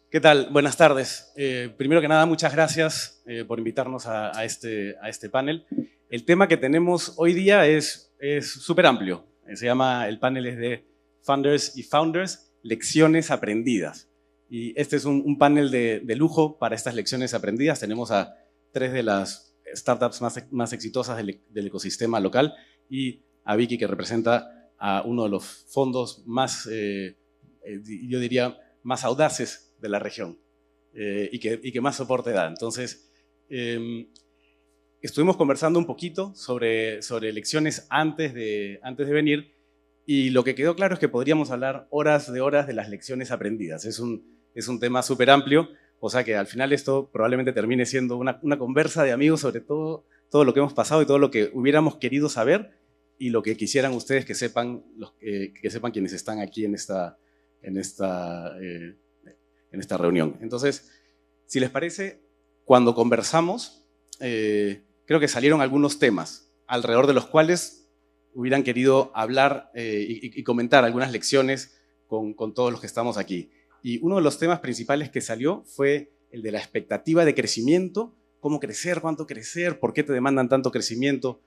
¿Qué tal? Buenas tardes. Primero que nada, muchas gracias por invitarnos a este panel. El tema que tenemos hoy día es súper amplio. El panel es de Funders y Founders, lecciones aprendidas. Y este es un panel de lujo para estas lecciones aprendidas. Tenemos a tres de las startups más exitosas del ecosistema local y a Vicky, que representa a uno de los fondos más, yo diría, más audaces de la región y que más soporte da. Entonces, estuvimos conversando un poquito sobre lecciones antes de venir y lo que quedó claro es que podríamos hablar horas de las lecciones aprendidas. Es un tema súper amplio, o sea que al final esto probablemente termine siendo una conversa de amigos sobre todo lo que hemos pasado y todo lo que hubiéramos querido saber y lo que quisieran ustedes que sepan, que sepan quienes están aquí en esta reunión. Entonces, si les parece, cuando conversamos, creo que salieron algunos temas alrededor de los cuales hubieran querido hablar y comentar algunas lecciones con todos los que estamos aquí. Y uno de los temas principales que salió fue el de la expectativa de crecimiento, cómo crecer, cuánto crecer, por qué te demandan tanto crecimiento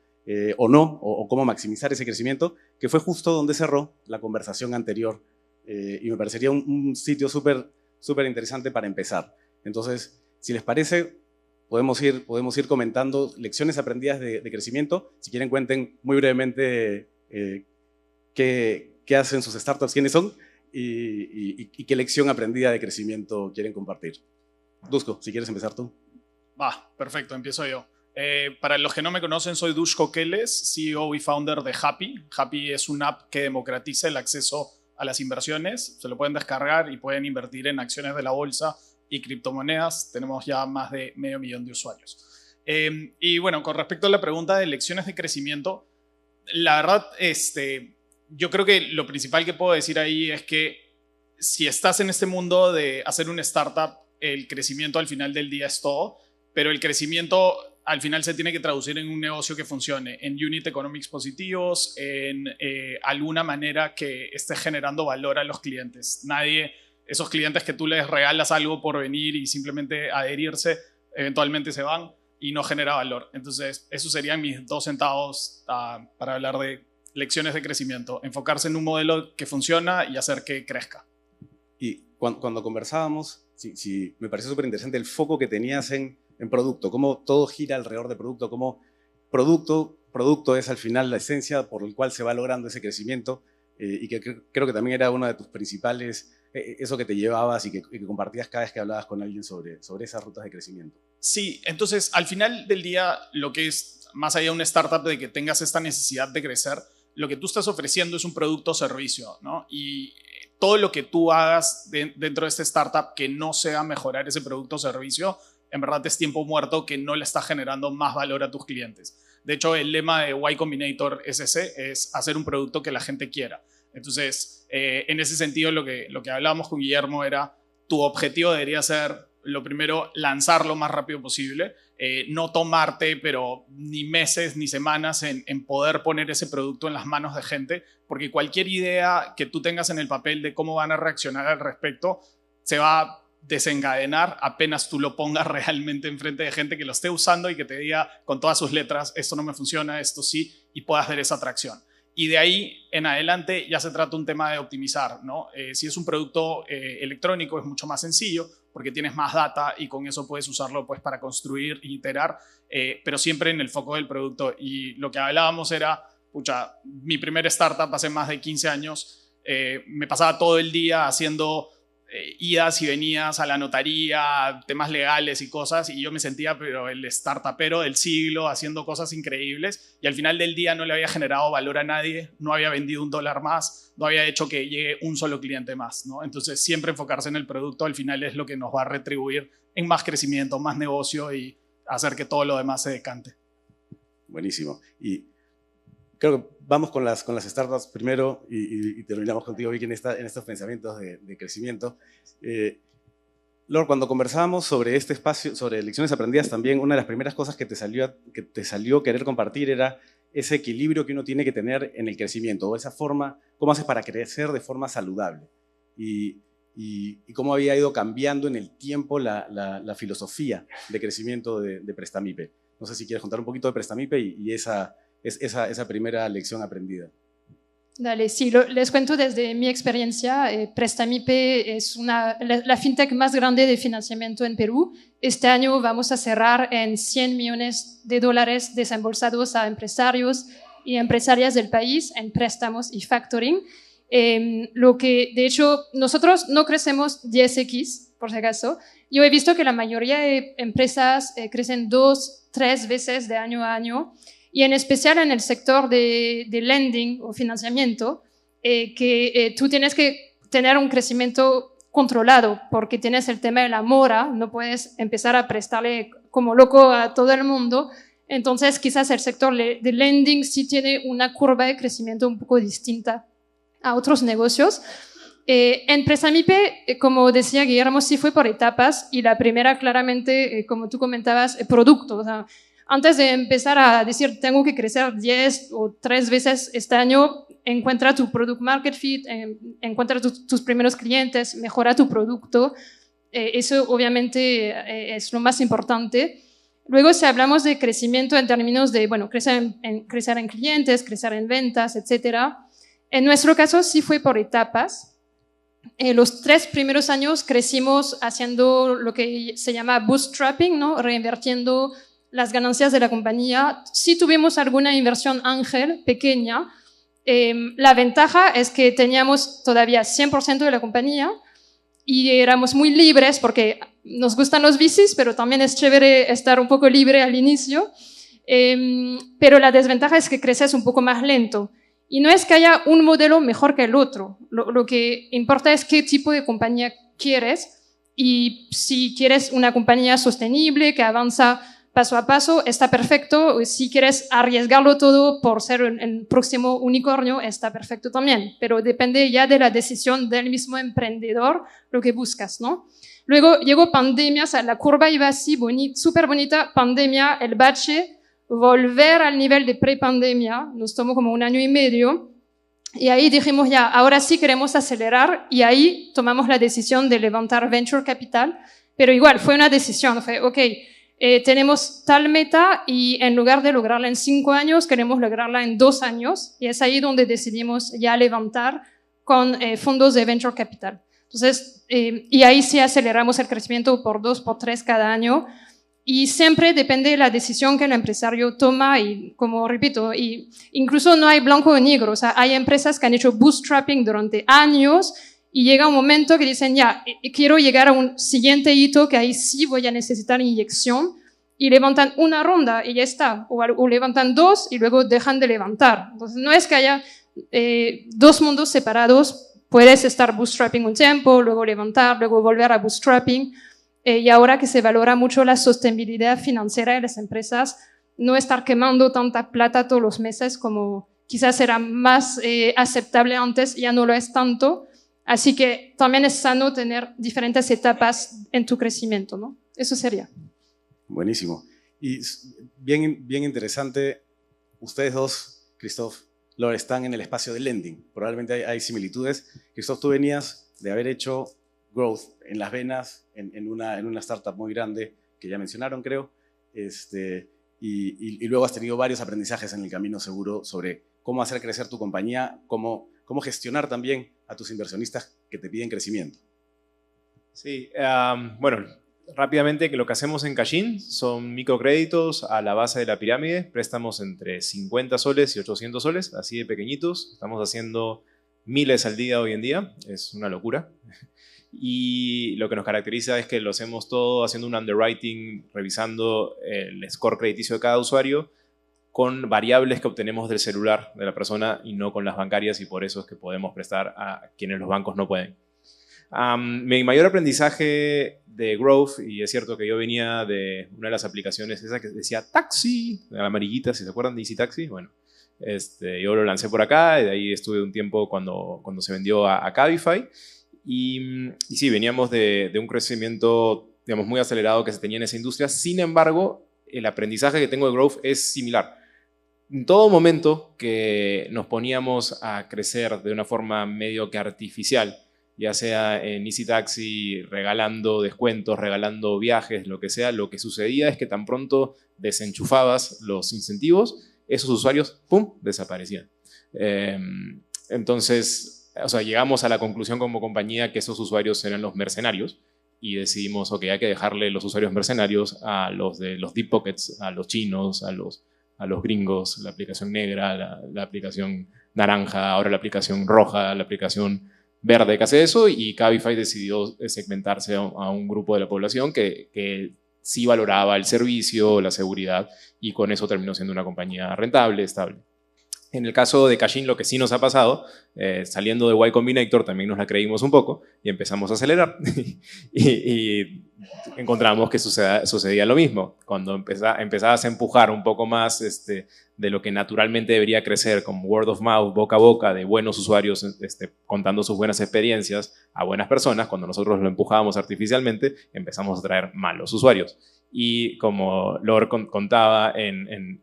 o no, o cómo maximizar ese crecimiento, que fue justo donde cerró la conversación anterior. Y me parecería un sitio súper interesante para empezar. Entonces, si les parece, podemos ir comentando lecciones aprendidas de crecimiento. Si quieren, cuenten muy brevemente qué hacen sus startups, quiénes son y qué lección aprendida de crecimiento quieren compartir. Dusko, si quieres empezar tú. Va, perfecto, empiezo yo. Para los que no me conocen, soy Dusko Keles, CEO y founder de Happy. Happy es una app que democratiza el acceso a las inversiones. Se lo pueden descargar y pueden invertir en acciones de la bolsa y criptomonedas. Tenemos ya más de 500,000 de usuarios. Y bueno, con respecto a la pregunta de lecciones de crecimiento, la verdad, yo creo que lo principal que puedo decir ahí es que si estás en este mundo de hacer una startup, el crecimiento al final del día es todo, pero el crecimiento al final se tiene que traducir en un negocio que funcione, en unit economics positivos, en alguna manera que esté generando valor a los clientes. Esos clientes que tú les regalas algo por venir y simplemente adherirse, eventualmente se van y no genera valor. Entonces, esos serían mis 2 centavos para hablar de lecciones de crecimiento. Enfocarse en un modelo que funciona y hacer que crezca. Y cuando conversábamos, sí, me pareció súper interesante el foco que tenías en producto, cómo todo gira alrededor de producto, cómo producto es al final la esencia por el cual se va logrando ese crecimiento y que creo que también era una de tus principales, eso que te llevabas y que compartías cada vez que hablabas con alguien sobre esas rutas de crecimiento. Sí, entonces al final del día, lo que es más allá de una startup de que tengas esta necesidad de crecer, lo que tú estás ofreciendo es un producto o servicio, ¿no? Y todo lo que tú hagas dentro de esta startup que no sea mejorar ese producto o servicio, en verdad es tiempo muerto que no le está generando más valor a tus clientes. De hecho, el lema de Y Combinator es ese, es hacer un producto que la gente quiera. Entonces, en ese sentido, lo que hablábamos con Guillermo era, tu objetivo debería ser, lo primero, lanzar lo más rápido posible, no tomarte, pero ni meses ni semanas en poder poner ese producto en las manos de gente, porque cualquier idea que tú tengas en el papel de cómo van a reaccionar al respecto, se va a desencadenar apenas tú lo pongas realmente enfrente de gente que lo esté usando y que te diga con todas sus letras, esto no me funciona, esto sí, y puedas ver esa atracción. Y de ahí en adelante ya se trata un tema de optimizar, ¿no? Si es un producto electrónico es mucho más sencillo porque tienes más data y con eso puedes usarlo pues, para construir e iterar, pero siempre en el foco del producto. Y lo que hablábamos era, pucha, mi primer startup hace más de 15 años, me pasaba todo el día haciendo idas y venidas a la notaría, temas legales y cosas, y yo me sentía pero el startupero del siglo haciendo cosas increíbles y al final del día no le había generado valor a nadie, no había vendido $1 más, no había hecho que llegue un solo cliente más, ¿no? Entonces siempre enfocarse en el producto al final es lo que nos va a retribuir en más crecimiento, más negocio y hacer que todo lo demás se decante. Buenísimo. Y creo que vamos con las startups primero y terminamos contigo, Vicky, en estos pensamientos de crecimiento. Lord, cuando conversábamos sobre este espacio, sobre lecciones aprendidas, también una de las primeras cosas que te salió querer compartir era ese equilibrio que uno tiene que tener en el crecimiento, o esa forma, cómo haces para crecer de forma saludable. Y y cómo había ido cambiando en el tiempo la filosofía de crecimiento de Prestamipe. No sé si quieres contar un poquito de Prestamipe y esa primera lección aprendida. Dale, sí, les cuento desde mi experiencia. Prestamipe es la fintech más grande de financiamiento en Perú. Este año vamos a cerrar en $100 millones desembolsados a empresarios y empresarias del país en préstamos y factoring. Lo que, de hecho, nosotros no crecemos 10x, por si acaso. Yo he visto que la mayoría de empresas crecen 2-3 veces de año a año. Y en especial en el sector de lending o financiamiento, tú tienes que tener un crecimiento controlado, porque tienes el tema de la mora, no puedes empezar a prestarle como loco a todo el mundo. Entonces, quizás el sector de lending sí tiene una curva de crecimiento un poco distinta a otros negocios. En Prestamipe, como decía Guillermo, sí fue por etapas, y la primera claramente, como tú comentabas, producto. O sea, antes de empezar a decir, tengo que crecer 10 o 3 veces este año, encuentra tu product market fit, encuentra tus primeros clientes, mejora tu producto. Eso obviamente es lo más importante. Luego, si hablamos de crecimiento en términos de, bueno, crecer en clientes, crecer en ventas, etc. En nuestro caso sí fue por etapas. Los 3 primeros años crecimos haciendo lo que se llama bootstrapping, ¿no? Reinvirtiendo las ganancias de la compañía. Sí tuvimos alguna inversión ángel pequeña. La ventaja es que teníamos todavía 100% de la compañía y éramos muy libres, porque nos gustan los bicis, pero también es chévere estar un poco libre al inicio. Pero la desventaja es que creces un poco más lento. Y no es que haya un modelo mejor que el otro. Lo que importa es qué tipo de compañía quieres, y si quieres una compañía sostenible que avanza paso a paso, está perfecto. Si quieres arriesgarlo todo por ser el próximo unicornio, está perfecto también. Pero depende ya de la decisión del mismo emprendedor, lo que buscas, ¿no? Luego llegó pandemia, o sea, la curva iba así, súper bonita, pandemia, el bache, volver al nivel de pre-pandemia, nos tomó como 1 año y medio. Y ahí dijimos, ya, ahora sí queremos acelerar, y ahí tomamos la decisión de levantar venture capital. Pero igual, fue una decisión, fue, ok, tenemos tal meta y en lugar de lograrla en 5 años, queremos lograrla en 2 años. Y es ahí donde decidimos ya levantar con fondos de venture capital. Entonces, y ahí sí aceleramos el crecimiento por 2, por 3 cada año. Y siempre depende de la decisión que el empresario toma, y como repito, y incluso no hay blanco o negro. O sea, hay empresas que han hecho bootstrapping durante años y llega un momento que dicen, ya, quiero llegar a un siguiente hito, que ahí sí voy a necesitar inyección, y levantan una ronda y ya está, o levantan 2 y luego dejan de levantar. Entonces, no es que haya 2 mundos separados. Puedes estar bootstrapping un tiempo, luego levantar, luego volver a bootstrapping. Y ahora que se valora mucho la sostenibilidad financiera de las empresas, no estar quemando tanta plata todos los meses como quizás era más aceptable antes, ya no lo es tanto. Así que también es sano tener diferentes etapas en tu crecimiento, ¿no? Eso sería. Buenísimo. Y bien interesante, ustedes dos, Christoph, Lore, están en el espacio de lending. Probablemente hay similitudes. Christoph, tú venías de haber hecho growth en las venas, en una startup muy grande que ya mencionaron, creo, y luego has tenido varios aprendizajes en el camino, seguro, sobre cómo hacer crecer tu compañía, cómo gestionar también a tus inversionistas que te piden crecimiento. Sí, bueno, rápidamente, que lo que hacemos en Cashin son microcréditos a la base de la pirámide, préstamos entre 50 soles y 800 soles, así de pequeñitos. Estamos haciendo miles al día hoy en día, es una locura. Y lo que nos caracteriza es que lo hacemos todo haciendo un underwriting, revisando el score crediticio de cada usuario con variables que obtenemos del celular de la persona y no con las bancarias, y por eso es que podemos prestar a quienes los bancos no pueden. Mi mayor aprendizaje de growth, y es cierto que yo venía de una de las aplicaciones esa que decía taxi, la amarillita, si se acuerdan de Easy Taxi, bueno, yo lo lancé por acá, y de ahí estuve un tiempo cuando se vendió a Cabify. Y sí, veníamos de un crecimiento, digamos, muy acelerado que se tenía en esa industria. Sin embargo, el aprendizaje que tengo de growth es similar. En todo momento que nos poníamos a crecer de una forma medio que artificial ya sea en Easy Taxi, regalando descuentos, regalando viajes, lo que sea, lo que sucedía es que tan pronto desenchufabas los incentivos, esos usuarios, ¡pum!, desaparecían. Entonces, o sea, llegamos a la conclusión como compañía que esos usuarios eran los mercenarios y decidimos, ok, hay que dejarle los usuarios mercenarios a los de los deep pockets, a los chinos, a los gringos, la aplicación negra, la aplicación naranja, ahora la aplicación roja, la aplicación verde que hace eso, y Cabify decidió segmentarse a un grupo de la población que sí valoraba el servicio, la seguridad, y con eso terminó siendo una compañía rentable, estable. En el caso de Cashin, lo que sí nos ha pasado, saliendo de Y Combinator, también nos la creímos un poco y empezamos a acelerar. y encontramos que sucedía lo mismo. Cuando empezabas a empujar un poco más de lo que naturalmente debería crecer, como word of mouth, boca a boca, de buenos usuarios contando sus buenas experiencias a buenas personas, cuando nosotros lo empujábamos artificialmente, empezamos a traer malos usuarios. Y como Lord contaba en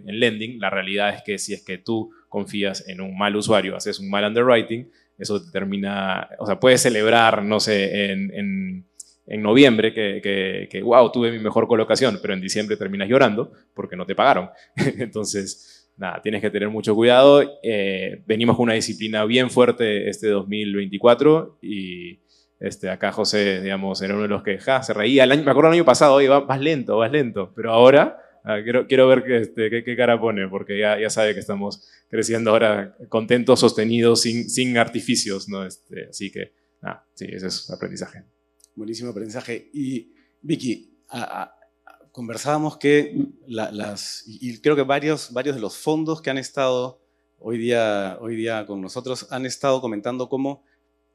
Lending, la realidad es que si es que tú confías en un mal usuario, haces un mal underwriting, eso te termina, o sea, puedes celebrar, no sé, en noviembre que wow, tuve mi mejor colocación, pero en diciembre terminas llorando porque no te pagaron. Entonces, nada, tienes que tener mucho cuidado. Venimos con una disciplina bien fuerte este 2024 y acá José, digamos, era uno de los que se reía. Me acuerdo el año pasado, oye, vas lento, pero ahora quiero ver qué cara pone, porque ya sabe que estamos creciendo ahora contentos, sostenidos, sin artificios, ¿no? Así que, nada, sí, ese es aprendizaje. Buenísimo aprendizaje. Y Vicky, conversábamos que y creo que varios de los fondos que han estado hoy día con nosotros han estado comentando cómo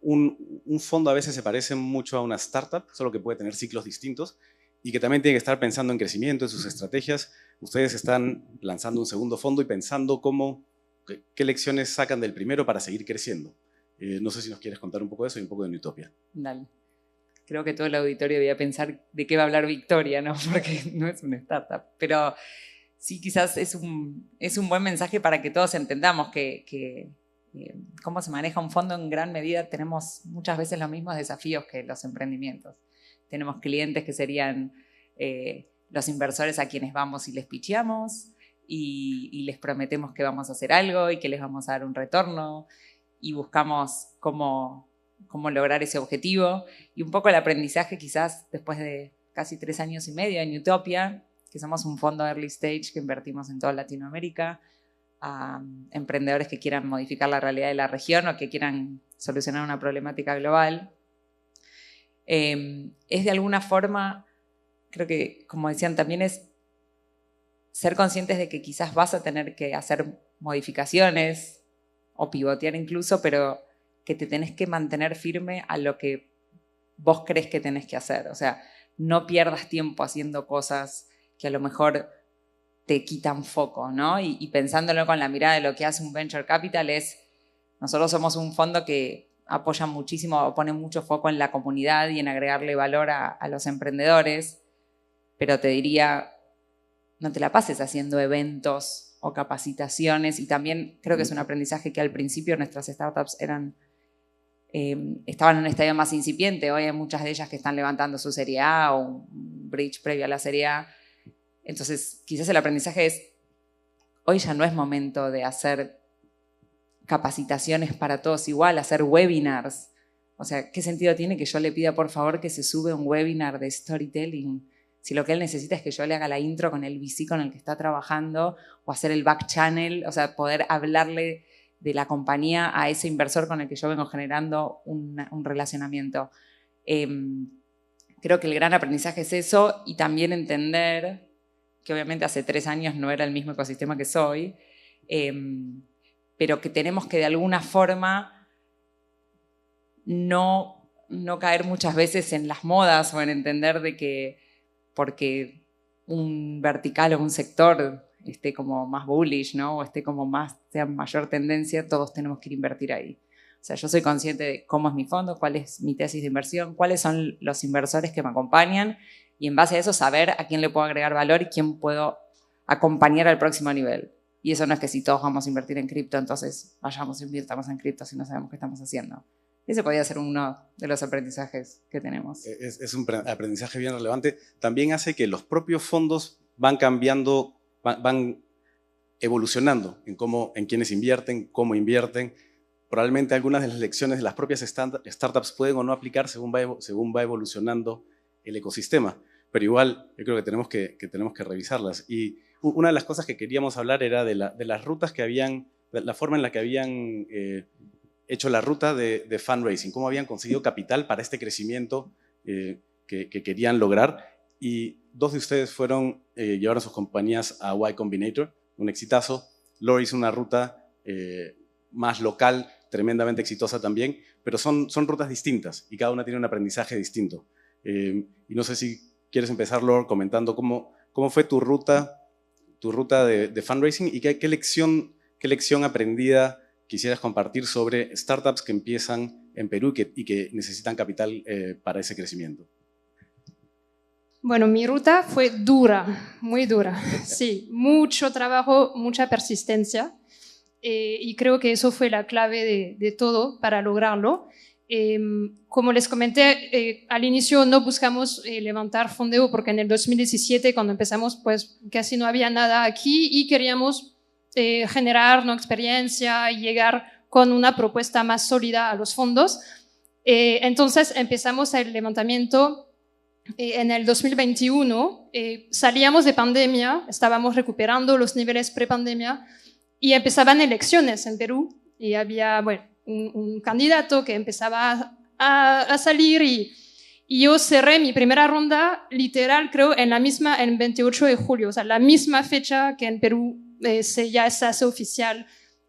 un fondo a veces se parece mucho a una startup, solo que puede tener ciclos distintos y que también tiene que estar pensando en crecimiento, en sus estrategias. Ustedes están lanzando un segundo fondo y pensando qué lecciones sacan del primero para seguir creciendo. No sé si nos quieres contar un poco de eso y un poco de Newtopia. Dale. Creo que todo el auditorio debía pensar de qué va a hablar Victoria, ¿no? Porque no es una startup. Pero sí, quizás es un buen mensaje para que todos entendamos que cómo se maneja un fondo en gran medida. Tenemos muchas veces los mismos desafíos que los emprendimientos. Tenemos clientes que serían los inversores a quienes vamos y les pitcheamos y les prometemos que vamos a hacer algo y que les vamos a dar un retorno y buscamos cómo lograr ese objetivo. Y un poco el aprendizaje quizás después de casi 3 años y medio en Newtopia, que somos un fondo early stage que invertimos en toda Latinoamérica, a emprendedores que quieran modificar la realidad de la región o que quieran solucionar una problemática global. Es de alguna forma, creo que como decían también, es ser conscientes de que quizás vas a tener que hacer modificaciones o pivotear incluso, pero que te tenés que mantener firme a lo que vos crees que tenés que hacer. O sea, no pierdas tiempo haciendo cosas que a lo mejor te quitan foco, ¿no? Y pensándolo con la mirada de lo que hace un venture capital nosotros somos un fondo que apoya muchísimo o pone mucho foco en la comunidad y en agregarle valor a los emprendedores, pero te diría, no te la pases haciendo eventos o capacitaciones, y también creo que es un aprendizaje que al principio nuestras startups estaban en un estadio más incipiente. Hoy hay muchas de ellas que están levantando su Serie A o un bridge previo a la Serie A. Entonces, quizás el aprendizaje es, hoy ya no es momento de hacer capacitaciones para todos igual, hacer webinars. O sea, ¿qué sentido tiene que yo le pida por favor que se sube un webinar de storytelling si lo que él necesita es que yo le haga la intro con el VC con el que está trabajando o hacer el back channel, o sea, poder hablarle de la compañía a ese inversor con el que yo vengo generando un relacionamiento? Creo que el gran aprendizaje es eso, y también entender que obviamente hace 3 años no era el mismo ecosistema que soy, pero que tenemos que de alguna forma no caer muchas veces en las modas o en entender de que porque un vertical o un sector esté como más bullish, ¿no? O esté como sea mayor tendencia, todos tenemos que ir a invertir ahí. O sea, yo soy consciente de cómo es mi fondo, cuál es mi tesis de inversión, cuáles son los inversores que me acompañan, y en base a eso saber a quién le puedo agregar valor y quién puedo acompañar al próximo nivel. Y eso no es que si todos vamos a invertir en cripto, entonces vayamos e invirtamos en cripto si no sabemos qué estamos haciendo. Ese podría ser uno de los aprendizajes que tenemos. Es un aprendizaje bien relevante. También hace que los propios fondos van cambiando, van evolucionando en quiénes invierten, cómo invierten. Probablemente algunas de las lecciones de las propias startups pueden o no aplicar según va evolucionando el ecosistema. Pero igual yo creo que tenemos que revisarlas. Y una de las cosas que queríamos hablar era de las rutas que habían, de la forma en la que habían hecho la ruta de fundraising, cómo habían conseguido capital para este crecimiento que querían lograr. Y dos de ustedes llevaron sus compañías a Y Combinator, un exitazo. Lore hizo una ruta más local, tremendamente exitosa también, pero son rutas distintas y cada una tiene un aprendizaje distinto. Y no sé si quieres empezar, Lore, comentando cómo fue tu ruta de fundraising y qué lección aprendida quisieras compartir sobre startups que empiezan en Perú y que necesitan capital para ese crecimiento. Bueno, mi ruta fue dura, muy dura. Sí, mucho trabajo, mucha persistencia. Y creo que eso fue la clave de todo para lograrlo. Como les comenté, al inicio no buscamos levantar fondeo porque en el 2017, cuando empezamos, pues casi no había nada aquí y queríamos generar una experiencia y llegar con una propuesta más sólida a los fondos. Entonces empezamos el levantamiento en el 2021. Salíamos de pandemia, estábamos recuperando los niveles pre-pandemia y empezaban elecciones en Perú y había, bueno, un candidato que empezaba a salir y yo cerré mi primera ronda literal, creo, el 28 de julio, o sea, la misma fecha que en Perú ya se hace oficial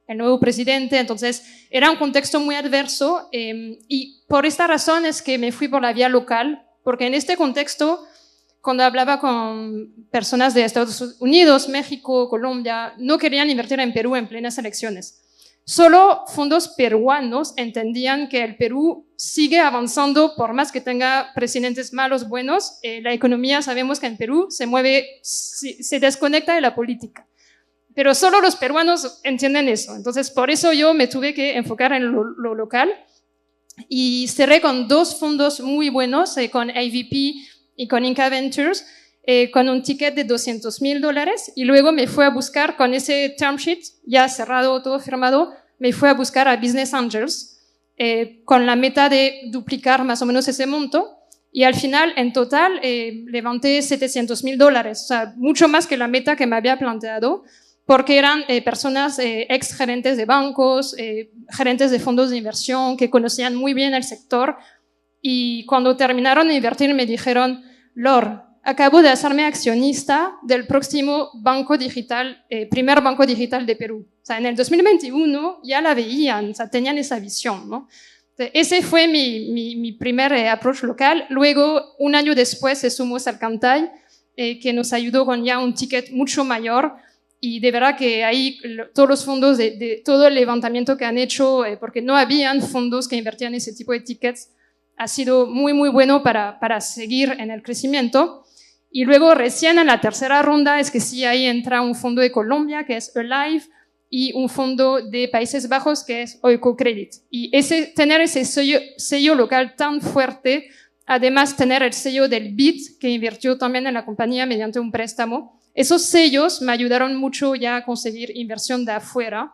el nuevo presidente. Entonces era un contexto muy adverso y por esta razón es que me fui por la vía local, porque en este contexto, cuando hablaba con personas de Estados Unidos, México, Colombia, no querían invertir en Perú en plenas elecciones. Solo fondos peruanos entendían que el Perú sigue avanzando por más que tenga presidentes malos, buenos. La economía, sabemos que en Perú se mueve, se desconecta de la política. Pero solo los peruanos entienden eso. Entonces, por eso yo me tuve que enfocar en lo local y cerré con dos fondos muy buenos, con AVP y con Inca Ventures, con un ticket de $200,000 y luego me fui a buscar con ese term sheet ya cerrado, todo firmado, me fui a buscar a Business Angels con la meta de duplicar más o menos ese monto y al final en total levanté $700,000, o sea, mucho más que la meta que me había planteado porque eran personas ex gerentes de bancos, gerentes de fondos de inversión que conocían muy bien el sector y cuando terminaron de invertir me dijeron, Lore, acabo de hacerme accionista del próximo banco digital, primer banco digital de Perú. O sea, en el 2021 ya la veían, o sea, tenían esa visión, ¿no? Entonces, ese fue mi primer approach local. Luego, un año después, se sumó Salcantay, que nos ayudó con ya un ticket mucho mayor. Y de verdad que ahí todos los fondos, de todo el levantamiento que han hecho, porque no habían fondos que invertían ese tipo de tickets, ha sido muy, muy bueno para seguir en el crecimiento. Y luego recién en la tercera ronda es que sí, ahí entra un fondo de Colombia, que es Alive, y un fondo de Países Bajos, que es Oiko Credit. Y tener ese sello local tan fuerte, además tener el sello del BID, que invirtió también en la compañía mediante un préstamo, esos sellos me ayudaron mucho ya a conseguir inversión de afuera.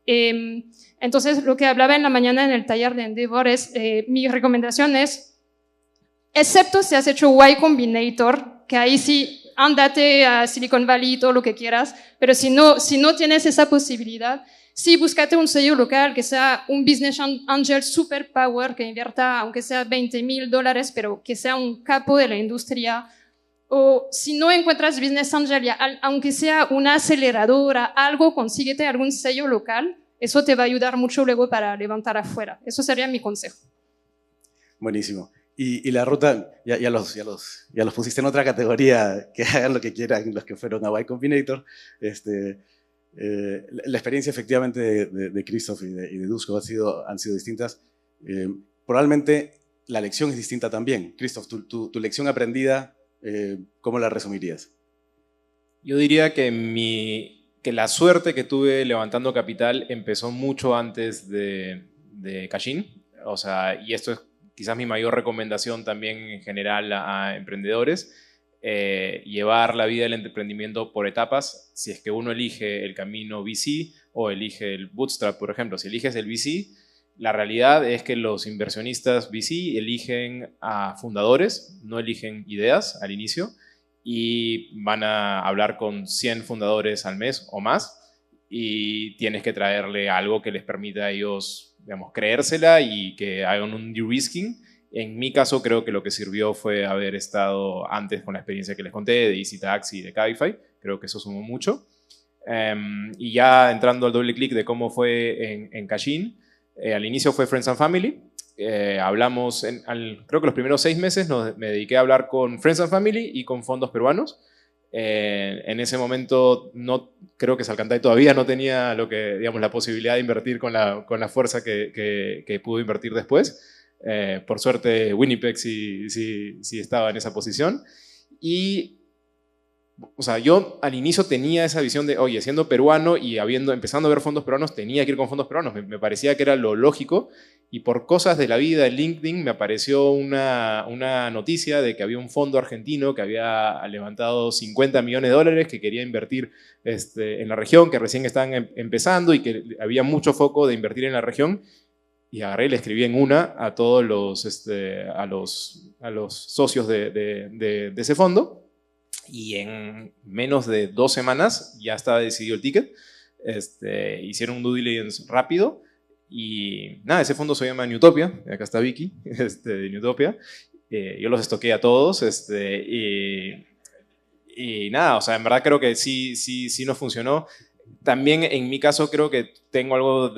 Entonces, lo que hablaba en la mañana en el taller de Endeavor es, mi recomendación es, excepto si has hecho Y Combinator, que ahí sí, ándate a Silicon Valley, todo lo que quieras, pero si no tienes esa posibilidad, sí, búscate un sello local que sea un business angel super power, que invierta, aunque sea $20,000, pero que sea un capo de la industria. O si no encuentras business angel, aunque sea una aceleradora, algo, consíguete algún sello local. Eso te va a ayudar mucho luego para levantar afuera. Eso sería mi consejo. Buenísimo. Y la ruta, ya los pusiste en otra categoría, que hagan lo que quieran los que fueron a Y Combinator. La experiencia efectivamente de Christoph y de Dusko han sido distintas. Probablemente la lección es distinta también. Christoph, tu lección aprendida, ¿cómo la resumirías? Yo diría que la suerte que tuve levantando capital empezó mucho antes de Cashin. O sea, y esto es quizás mi mayor recomendación también en general a emprendedores, llevar la vida del emprendimiento por etapas. Si es que uno elige el camino VC o elige el bootstrap, por ejemplo, si eliges el VC, la realidad es que los inversionistas VC eligen a fundadores, no eligen ideas al inicio, y van a hablar con 100 fundadores al mes o más, y tienes que traerle algo que les permita a ellos, digamos, creérsela y que hagan un de-risking. En mi caso, creo que lo que sirvió fue haber estado antes con la experiencia que les conté de EasyTax y de Cabify. Creo que eso sumó mucho. Y ya entrando al doble clic de cómo fue en Cashin, al inicio fue Friends and Family. Hablamos, creo que los primeros 6 meses me dediqué a hablar con Friends and Family y con fondos peruanos. En ese momento creo que Salcantay todavía no tenía digamos, la posibilidad de invertir con la fuerza que pudo invertir después. Por suerte Winnipeg sí estaba en esa posición. Y o sea, yo al inicio tenía esa visión de, oye, siendo peruano y empezando a ver fondos peruanos, tenía que ir con fondos peruanos. Me parecía que era lo lógico, y por cosas de la vida en LinkedIn me apareció una noticia de que había un fondo argentino que había levantado $50 millones que quería invertir en la región, que recién estaban empezando y que había mucho foco de invertir en la región. Y agarré y le escribí a todos los socios de ese fondo. Y en menos de 2 semanas ya estaba decidido el ticket. Hicieron un due diligence rápido. Y nada, ese fondo se llama Newtopia. Acá está Vicky, de Newtopia. Yo los estoqué a todos. Y nada, o sea, en verdad creo que sí nos funcionó. También en mi caso creo que tengo algo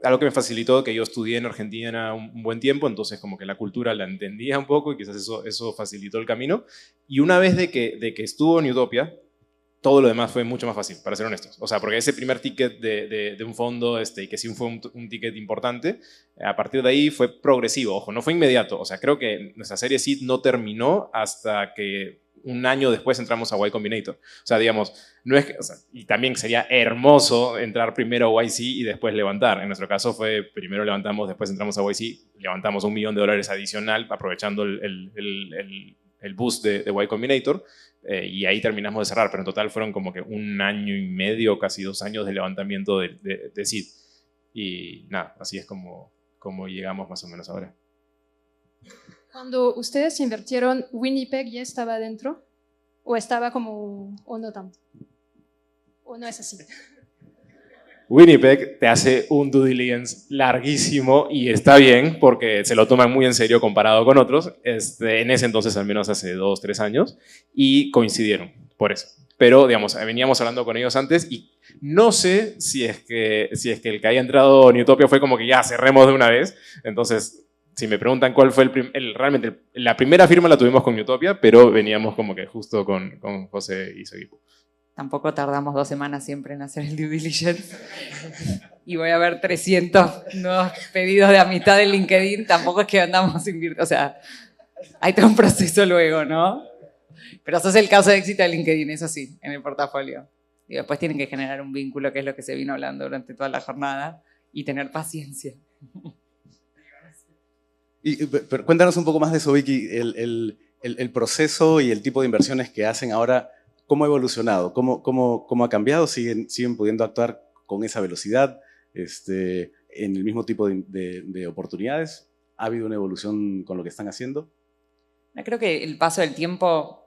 algo que me facilitó, que yo estudié en Argentina un buen tiempo, entonces como que la cultura la entendía un poco y quizás eso facilitó el camino. Y una vez de que estuvo en Utopia, todo lo demás fue mucho más fácil, para ser honestos. O sea, porque ese primer ticket de un fondo, y que sí fue un ticket importante, a partir de ahí fue progresivo. Ojo, no fue inmediato. O sea, creo que nuestra serie Seed no terminó hasta que un año después entramos a Y Combinator. O sea, digamos, no es que, o sea, y también sería hermoso entrar primero a YC y después levantar. En nuestro caso fue, primero levantamos, después entramos a YC, levantamos $1 millón adicional, aprovechando el boost de Y Combinator, y ahí terminamos de cerrar, pero en total fueron como que 1 año y medio, casi 2 años de levantamiento de seed. Y nada, así es como llegamos más o menos ahora. Cuando ustedes invirtieron, ¿Winnipeg ya estaba dentro? ¿O estaba como, o no tanto? ¿O no es así? Winnipeg te hace un due diligence larguísimo y está bien porque se lo toman muy en serio comparado con otros, en ese entonces, al menos hace 2, 3 años, y coincidieron por eso. Pero, digamos, veníamos hablando con ellos antes y no sé si es que el que haya entrado en Utopia fue como que ya cerremos de una vez. Entonces, si me preguntan cuál fue realmente la primera firma la tuvimos con Utopia, pero veníamos como que justo con José y su equipo. Tampoco tardamos 2 semanas siempre en hacer el due diligence. Y voy a ver 300 nuevos pedidos de amistad en LinkedIn. Tampoco es que andamos invirtiendo. O sea, hay todo un proceso luego, ¿no? Pero eso es el caso de éxito de LinkedIn, eso sí, en el portafolio. Y después tienen que generar un vínculo, que es lo que se vino hablando durante toda la jornada, y tener paciencia. Pero cuéntanos un poco más de eso, Vicky, el proceso y el tipo de inversiones que hacen ahora. ¿Cómo ha evolucionado? ¿Cómo ha cambiado? ¿Siguen pudiendo actuar con esa velocidad en el mismo tipo de oportunidades? ¿Ha habido una evolución con lo que están haciendo? Creo que el paso del tiempo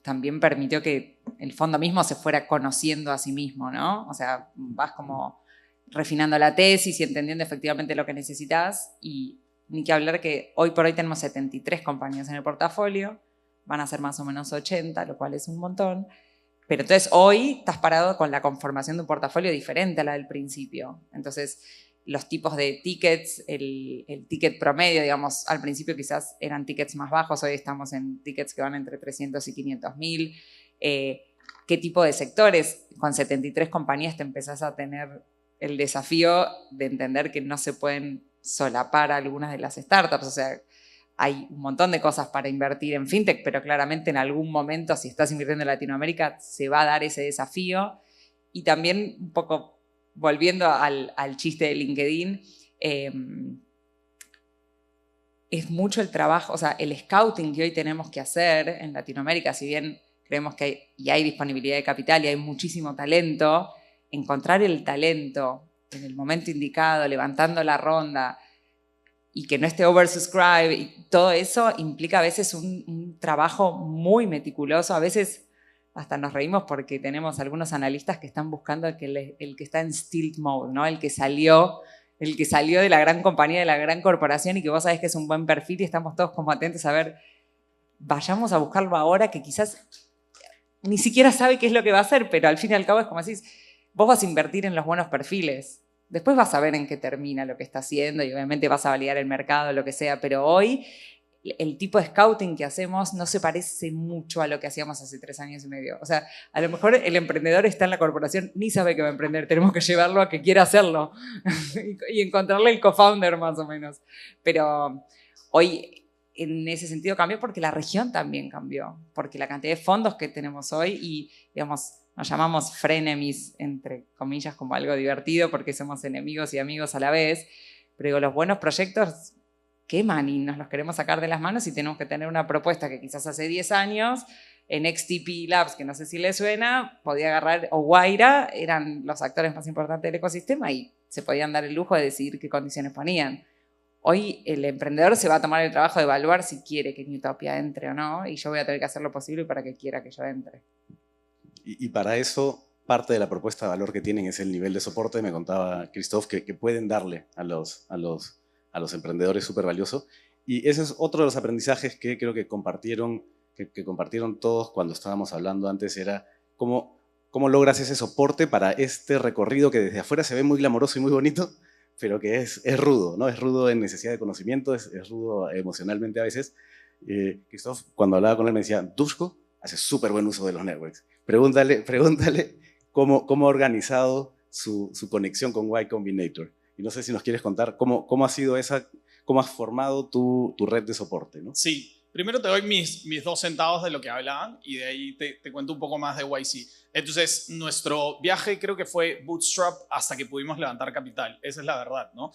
también permitió que el fondo mismo se fuera conociendo a sí mismo, ¿no? O sea, vas como refinando la tesis y entendiendo efectivamente lo que necesitas, y ni que hablar que hoy por hoy tenemos 73 compañías en el portafolio. Van a ser más o menos 80, lo cual es un montón. Pero entonces hoy estás parado con la conformación de un portafolio diferente a la del principio. Entonces los tipos de tickets, el ticket promedio, digamos, al principio quizás eran tickets más bajos, hoy estamos en tickets que van entre 300 y 500 mil. ¿Qué tipo de sectores? Con 73 compañías te empezás a tener el desafío de entender que no se pueden solapar algunas de las startups. O sea, hay un montón de cosas para invertir en fintech, pero claramente en algún momento, si estás invirtiendo en Latinoamérica, se va a dar ese desafío. Y también, un poco volviendo al chiste de LinkedIn, Es mucho el trabajo, o sea, el scouting que hoy tenemos que hacer en Latinoamérica, si bien creemos que hay disponibilidad de capital y hay muchísimo talento, encontrar el talento en el momento indicado, levantando la ronda y que no esté oversubscribed, y todo eso implica a veces un trabajo muy meticuloso. A veces hasta nos reímos porque tenemos algunos analistas que están buscando el que está en stealth mode, ¿no? El que salió de la gran compañía, de la gran corporación y que vos sabés que es un buen perfil y estamos todos como atentos a ver, vayamos a buscarlo ahora, que quizás ni siquiera sabe qué es lo que va a hacer, pero al fin y al cabo es como decís, vos vas a invertir en los buenos perfiles, después vas a ver en qué termina lo que está haciendo y obviamente vas a validar el mercado, lo que sea, pero hoy el tipo de scouting que hacemos no se parece mucho a lo que hacíamos hace 3 años y medio. O sea, a lo mejor el emprendedor está en la corporación, ni sabe que va a emprender, tenemos que llevarlo a que quiera hacerlo y encontrarle el co-founder más o menos. Pero hoy en ese sentido cambió porque la región también cambió, porque la cantidad de fondos que tenemos hoy y, digamos, nos llamamos frenemies, entre comillas, como algo divertido porque somos enemigos y amigos a la vez, pero digo, los buenos proyectos queman y nos los queremos sacar de las manos y tenemos que tener una propuesta que quizás hace 10 años en XTP Labs, que no sé si le suena, podía agarrar, o Guaira, eran los actores más importantes del ecosistema y se podían dar el lujo de decidir qué condiciones ponían. Hoy el emprendedor se va a tomar el trabajo de evaluar si quiere que Newtopia entre o no, y yo voy a tener que hacer lo posible para que quiera que yo entre. Y para eso, parte de la propuesta de valor que tienen es el nivel de soporte, me contaba Christophe, que pueden darle a los emprendedores súper valioso. Y ese es otro de los aprendizajes que creo que compartieron todos cuando estábamos hablando antes, era cómo logras ese soporte para este recorrido que desde afuera se ve muy glamoroso y muy bonito, pero que es rudo, ¿no? Es rudo en necesidad de conocimiento, es rudo emocionalmente a veces. Christophe, cuando hablaba con él, me decía, Duško hace súper buen uso de los networks. Pregúntale cómo ha organizado su conexión con Y Combinator. Y no sé si nos quieres contar cómo ha sido cómo has formado tu red de soporte, ¿no? Sí. Primero te doy mis 2 centavos de lo que hablaban y de ahí te cuento un poco más de YC. Entonces, nuestro viaje creo que fue bootstrap hasta que pudimos levantar capital. Esa es la verdad, ¿no?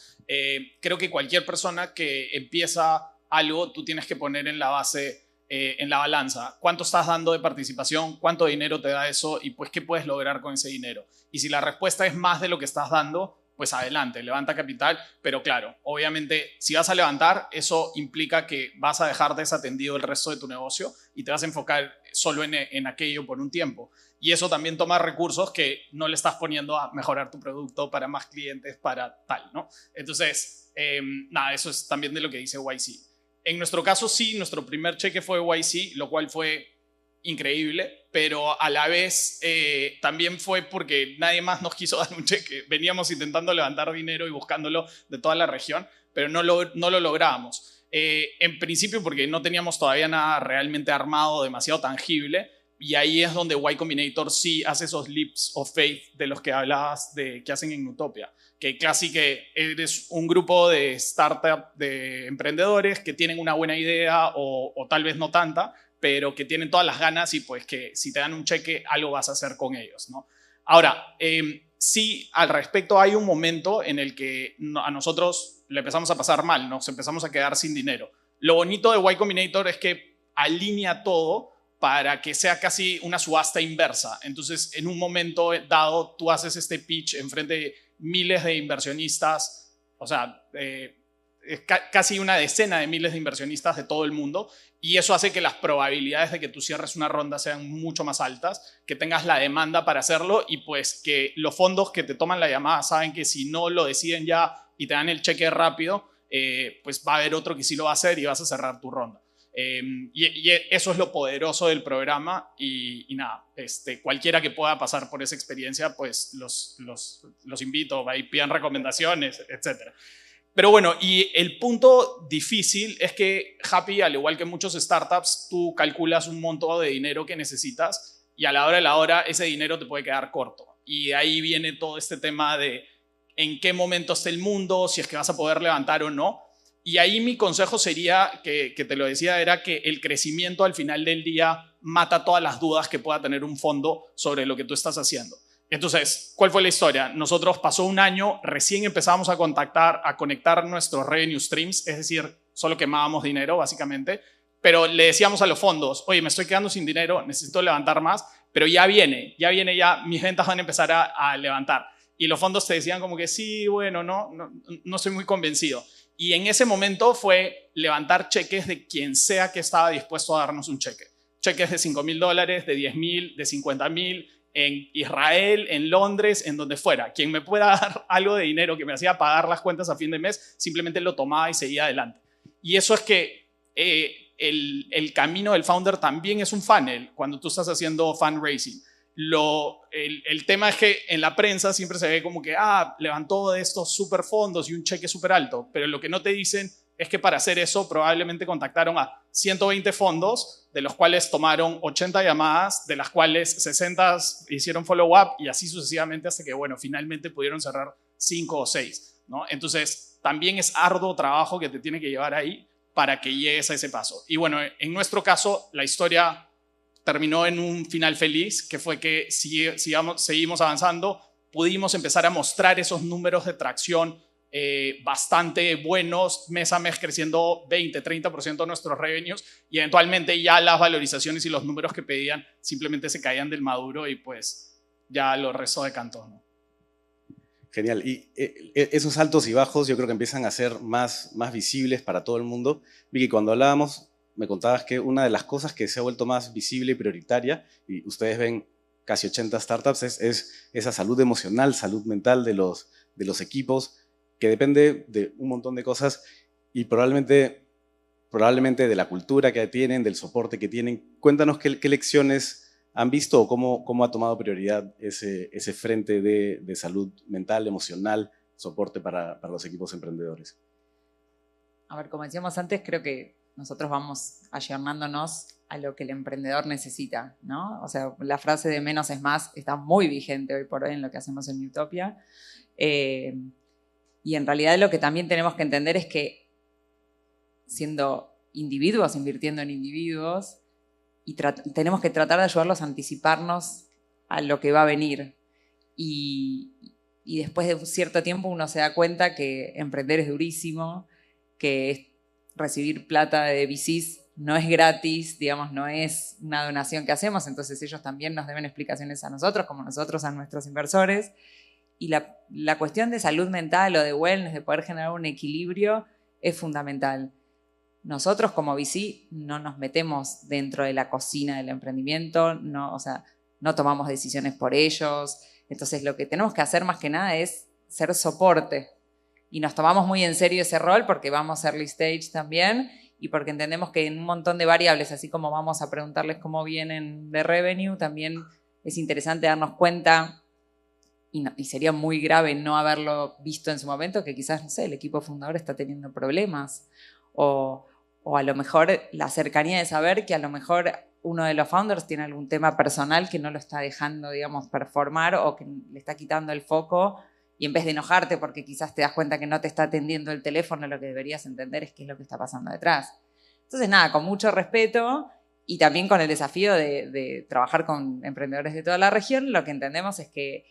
Creo que cualquier persona que empieza algo, tú tienes que poner en la base, en la balanza, cuánto estás dando de participación, cuánto dinero te da eso y pues qué puedes lograr con ese dinero. Y si la respuesta es más de lo que estás dando, pues adelante, levanta capital, pero claro, obviamente si vas a levantar, eso implica que vas a dejar desatendido el resto de tu negocio y te vas a enfocar solo en aquello por un tiempo. Y eso también toma recursos que no le estás poniendo a mejorar tu producto para más clientes, para tal, ¿no? Entonces, nada, eso es también de lo que dice YC. En nuestro caso, sí, nuestro primer cheque fue YC, lo cual fue increíble, pero a la vez también fue porque nadie más nos quiso dar un cheque. Veníamos intentando levantar dinero y buscándolo de toda la región, pero no lo lográbamos. En principio porque no teníamos todavía nada realmente armado, demasiado tangible, y ahí es donde Y Combinator sí hace esos leaps of faith de los que hablabas que hacen en Newtopia, que casi que eres un grupo de startup de emprendedores que tienen una buena idea o tal vez no tanta, pero que tienen todas las ganas y pues que si te dan un cheque, algo vas a hacer con ellos, ¿no? Ahora, sí, al respecto hay un momento en el que a nosotros le empezamos a pasar mal, nos empezamos a quedar sin dinero. Lo bonito de Y Combinator es que alinea todo para que sea casi una subasta inversa. Entonces, en un momento dado, tú haces este pitch enfrente de miles de inversionistas, o sea, casi una decena de miles de inversionistas de todo el mundo, y eso hace que las probabilidades de que tú cierres una ronda sean mucho más altas, que tengas la demanda para hacerlo y pues que los fondos que te toman la llamada saben que si no lo deciden ya y te dan el cheque rápido, pues va a haber otro que sí lo va a hacer y vas a cerrar tu ronda. Y eso es lo poderoso del programa y nada, cualquiera que pueda pasar por esa experiencia, pues los invito, ahí pidan recomendaciones, etcétera. Pero bueno, y el punto difícil es que Happy, al igual que muchos startups, tú calculas un monto de dinero que necesitas y a la hora de la hora ese dinero te puede quedar corto. Y ahí viene todo este tema de en qué momento está el mundo, si es que vas a poder levantar o no. Y ahí mi consejo sería, que te lo decía, era que el crecimiento al final del día mata todas las dudas que pueda tener un fondo sobre lo que tú estás haciendo. Entonces, ¿cuál fue la historia? Nosotros pasó un año, recién empezamos a conectar nuestros revenue streams, es decir, solo quemábamos dinero básicamente, pero le decíamos a los fondos, oye, me estoy quedando sin dinero, necesito levantar más, pero ya viene, mis ventas van a empezar a levantar. Y los fondos te decían como que sí, bueno, no estoy muy convencido. Y en ese momento fue levantar cheques de quien sea que estaba dispuesto a darnos un cheque. Cheques de $5,000, de 10,000, de 50,000, en Israel, en Londres, en donde fuera. Quien me pueda dar algo de dinero que me hacía pagar las cuentas a fin de mes, simplemente lo tomaba y seguía adelante. Y eso es que el camino del founder también es un funnel cuando tú estás haciendo fundraising. El tema es que en la prensa siempre se ve como que levantó de estos super fondos y un cheque súper alto, pero lo que no te dicen es que para hacer eso probablemente contactaron a 120 fondos, de los cuales tomaron 80 llamadas, de las cuales 60 hicieron follow-up y así sucesivamente hasta que, bueno, finalmente pudieron cerrar 5 o 6, ¿no? Entonces, también es arduo trabajo que te tiene que llevar ahí para que llegues a ese paso. Y bueno, en nuestro caso, la historia terminó en un final feliz, que fue que seguimos avanzando, pudimos empezar a mostrar esos números de tracción bastante buenos, mes a mes creciendo 20-30% nuestros revenues, y eventualmente ya las valorizaciones y los números que pedían simplemente se caían del maduro y pues ya lo resto decantó, ¿no? Genial. Y esos altos y bajos yo creo que empiezan a ser más visibles para todo el mundo. Vicky, cuando hablábamos, me contabas que una de las cosas que se ha vuelto más visible y prioritaria, y ustedes ven casi 80 startups, es esa salud emocional, salud mental de los equipos, que depende de un montón de cosas y probablemente de la cultura que tienen, del soporte que tienen. Cuéntanos qué lecciones han visto o cómo ha tomado prioridad ese frente de salud mental, emocional, soporte para los equipos emprendedores. A ver, como decíamos antes, creo que nosotros vamos ayornándonos a lo que el emprendedor necesita, ¿no? O sea, la frase de menos es más está muy vigente hoy por hoy en lo que hacemos en Newtopia. Y en realidad lo que también tenemos que entender es que siendo individuos, invirtiendo en individuos, y tenemos que tratar de ayudarlos a anticiparnos a lo que va a venir. Y después de un cierto tiempo uno se da cuenta que emprender es durísimo, que recibir plata de VCs no es gratis, digamos, no es una donación que hacemos, entonces ellos también nos deben explicaciones a nosotros, como nosotros a nuestros inversores. Y la cuestión de salud mental o de wellness, de poder generar un equilibrio, es fundamental. Nosotros como VC no nos metemos dentro de la cocina del emprendimiento, no tomamos decisiones por ellos. Entonces lo que tenemos que hacer más que nada es ser soporte. Y nos tomamos muy en serio ese rol porque vamos early stage también y porque entendemos que en un montón de variables, así como vamos a preguntarles cómo vienen de revenue, también es interesante darnos cuenta, y sería muy grave no haberlo visto en su momento, que quizás, no sé, el equipo fundador está teniendo problemas o a lo mejor la cercanía de saber que a lo mejor uno de los founders tiene algún tema personal que no lo está dejando, digamos, performar o que le está quitando el foco. Y en vez de enojarte porque quizás te das cuenta que no te está atendiendo el teléfono, lo que deberías entender es qué es lo que está pasando detrás. Entonces, nada, con mucho respeto y también con el desafío de trabajar con emprendedores de toda la región, lo que entendemos es que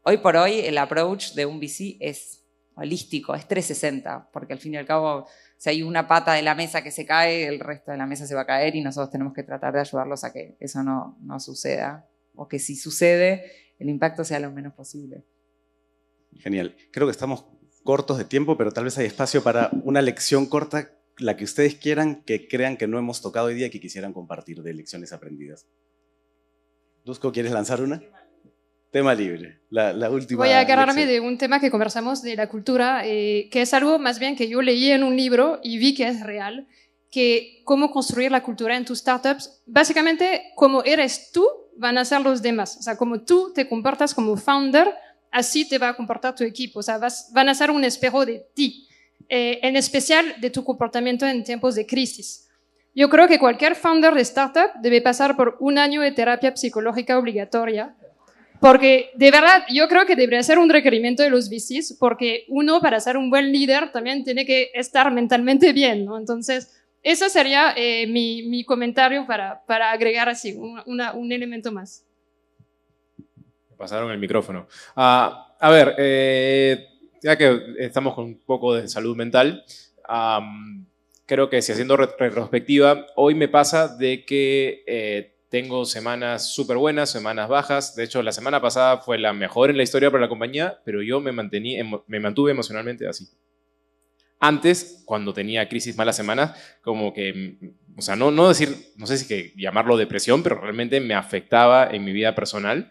hoy por hoy el approach de un VC es holístico, es 360, porque al fin y al cabo, si hay una pata de la mesa que se cae, el resto de la mesa se va a caer y nosotros tenemos que tratar de ayudarlos a que eso no suceda, o que si sucede, el impacto sea lo menos posible. Genial. Creo que estamos cortos de tiempo, pero tal vez hay espacio para una lección corta, la que ustedes quieran, que crean que no hemos tocado hoy día y que quisieran compartir de lecciones aprendidas. Dusko, ¿quieres lanzar una? Tema libre, la última. Voy a agarrarme lección. de un tema que conversamos de la cultura, que es algo más bien que yo leí en un libro y vi que es real, que cómo construir la cultura en tus startups. Básicamente, como eres tú, van a ser los demás. O sea, como tú te comportas como founder, así te va a comportar tu equipo. O sea, van a ser un espejo de ti, en especial de tu comportamiento en tiempos de crisis. Yo creo que cualquier founder de startup debe pasar por un año de terapia psicológica obligatoria, porque de verdad yo creo que debería ser un requerimiento de los VCs, porque uno para ser un buen líder también tiene que estar mentalmente bien, ¿no? Entonces, ese sería mi comentario para agregar así un elemento más. pasaron el micrófono. A ver, ya que estamos con un poco de salud mental, creo que si haciendo retrospectiva, hoy me pasa de que tengo semanas súper buenas, semanas bajas. De hecho, la semana pasada fue la mejor en la historia para la compañía, pero yo me mantuve emocionalmente así. Antes, cuando tenía crisis malas semanas, como que, o sea, no sé si que llamarlo depresión, pero realmente me afectaba en mi vida personal.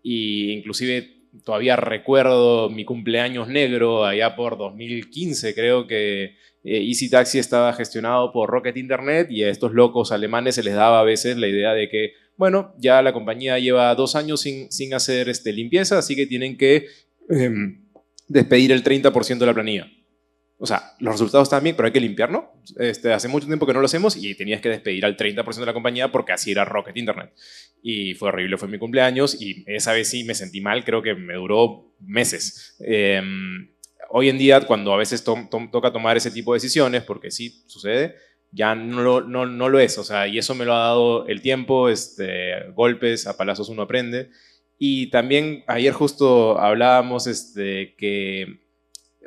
Y inclusive todavía recuerdo mi cumpleaños negro allá por 2015, creo que Easy Taxi estaba gestionado por Rocket Internet y a estos locos alemanes se les daba a veces la idea de que, bueno, ya la compañía lleva 2 años sin hacer limpieza, así que tienen que despedir el 30% de la planilla. O sea, los resultados están bien, pero hay que limpiarlo. Hace mucho tiempo que no lo hacemos y tenías que despedir al 30% de la compañía porque así era Rocket Internet. Y fue horrible, fue mi cumpleaños y esa vez sí me sentí mal, creo que me duró meses. Hoy en día, cuando a veces toca tomar ese tipo de decisiones, porque sí sucede, ya no lo es. O sea, y eso me lo ha dado el tiempo, golpes, a palazos uno aprende. Y también ayer justo hablábamos que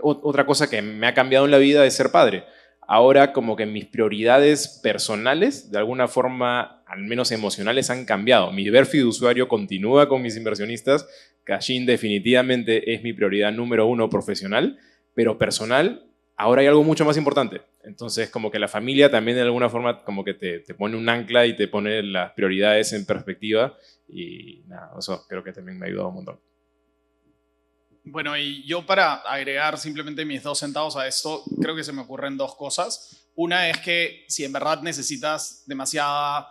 otra cosa que me ha cambiado en la vida es ser padre. Ahora como que mis prioridades personales, de alguna forma, al menos emocionales, han cambiado. Mi deber fiduciario continúa con mis inversionistas. Cashin definitivamente es mi prioridad número 1 profesional, pero personal, ahora hay algo mucho más importante. Entonces como que la familia también de alguna forma como que te pone un ancla y te pone las prioridades en perspectiva. Y nada, eso creo que también me ha ayudado un montón. Bueno, y yo para agregar simplemente mis 2 centavos a esto, creo que se me ocurren 2 cosas. Una es que si en verdad necesitas demasiado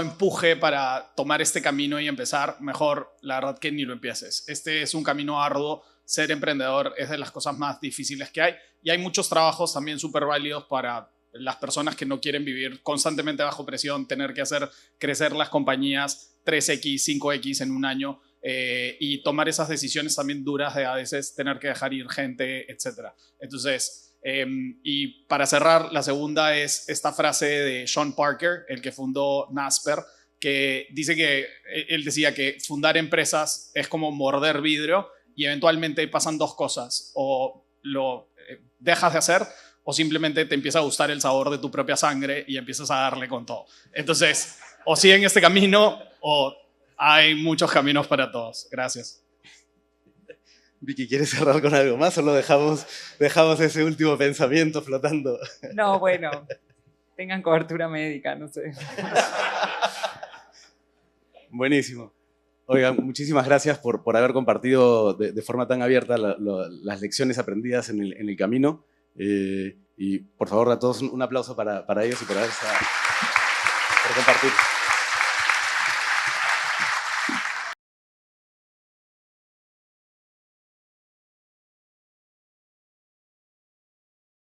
empuje para tomar este camino y empezar, mejor la verdad que ni lo empieces. Este es un camino arduo, ser emprendedor es de las cosas más difíciles que hay y hay muchos trabajos también súper válidos para las personas que no quieren vivir constantemente bajo presión, tener que hacer crecer las compañías 3X, 5X en un año. Y tomar esas decisiones también duras de a veces tener que dejar ir gente, etc. Entonces, y para cerrar, la segunda es esta frase de Sean Parker, el que fundó Naspers, que dice que él decía que fundar empresas es como morder vidrio y eventualmente pasan 2 cosas, o lo dejas de hacer o simplemente te empieza a gustar el sabor de tu propia sangre y empiezas a darle con todo. Entonces, o siguen este camino o hay muchos caminos para todos. Gracias. Vicky, ¿quieres cerrar con algo más o lo dejamos ese último pensamiento flotando? No, bueno, tengan cobertura médica, no sé. Buenísimo. Oigan, muchísimas gracias por haber compartido de forma tan abierta las lecciones aprendidas en el camino. Y por favor, a todos un aplauso para ellos y por compartir.